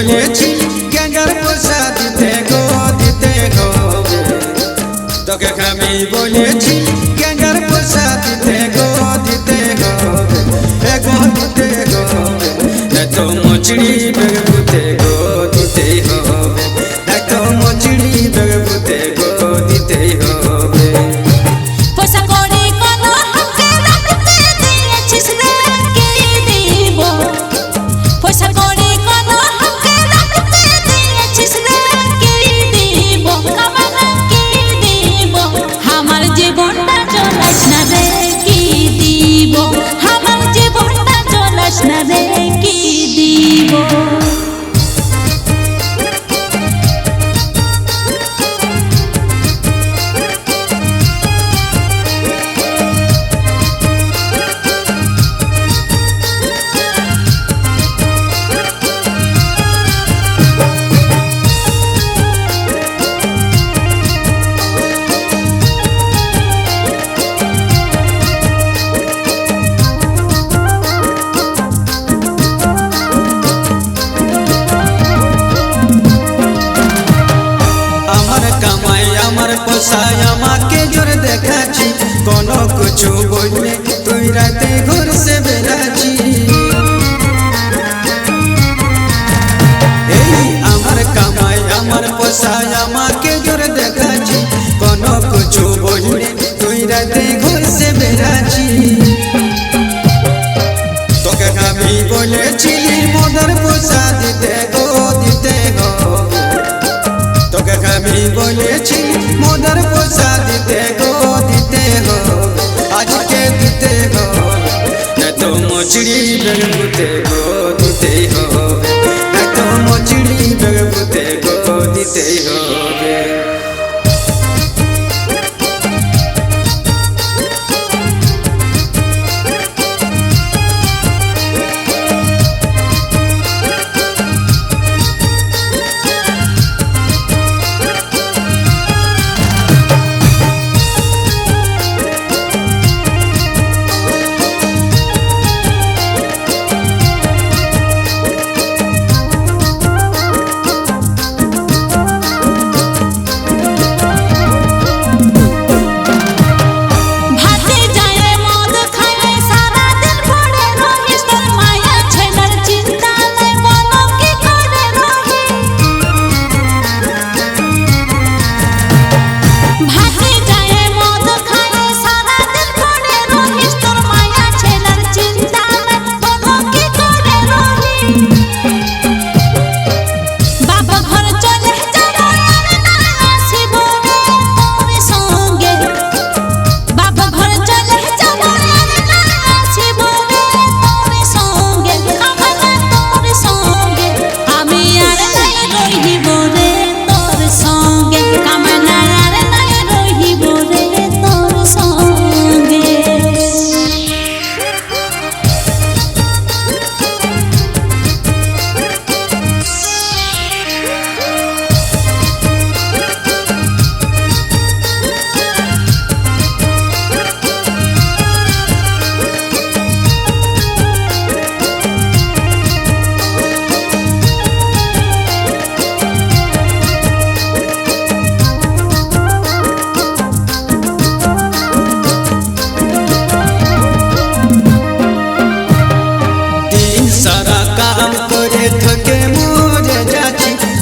বলেছি গেঙ্গার পয়সা দিতে হবে তোকে আমি বলেছি গেঙ্গার পয়সা দিতে হবে এত মচড়ি বেগুতে দিতে হবে এত মচড়ি বেগুতে দিতে হবে। পয়সা করে কোন হাতে রাখতে দিয়েছিস রে কি দিব পয়সা করে কোন হাতে রাখতে দিয়েছিস রে কি দিব কামানা কি দিব আমার জীবনটা চলাস না রে কি দিব আমার জীবনটা চলাস না রে কি দিব। আমার পোষায় আমাকে জোর দেখাচ্ছি কোনো কিছু বললে তুই রাতে ঘর সে বেরাচ্ছি এই আমার কামাই আমার পোষায় আমাকে জোর দেখাচ্ছি কোনো কিছু বললে তুই রাতে ঘর সে বেরাচ্ছি তোকে আমি বলেছিলি মদর পোষা দিতে হবে তোকে আমি বলেছি মদর পয়সা দিতে হবে আজকে দিতে হবে এত মচড়ি বেগুতে দিতে হবে এত মচড়ি বেগুতে দিতে হবে।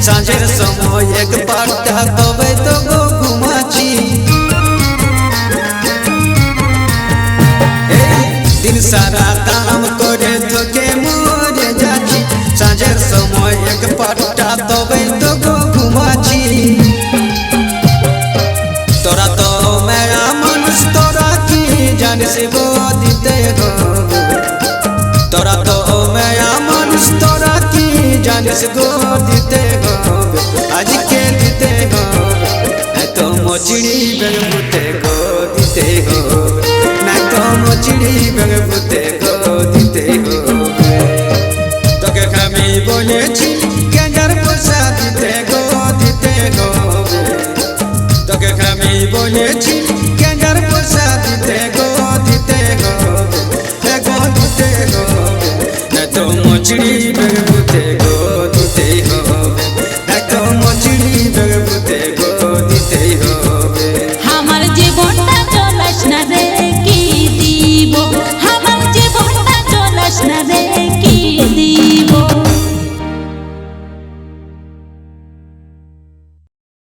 সাঁঝের সময় এক পাটা তবে তো ঘুমাচ্ছি দিন সারা কাম করে তোকে মরে যাচ্ছি সাঁঝের সময় এক পাটা তবে তো ঘুমাচ্ছি তোরা তো মেয়া মানুষ তোরা কি জানিস দিতে হবে তোরা তো মেয়া মানুষ তোরা কি জানিস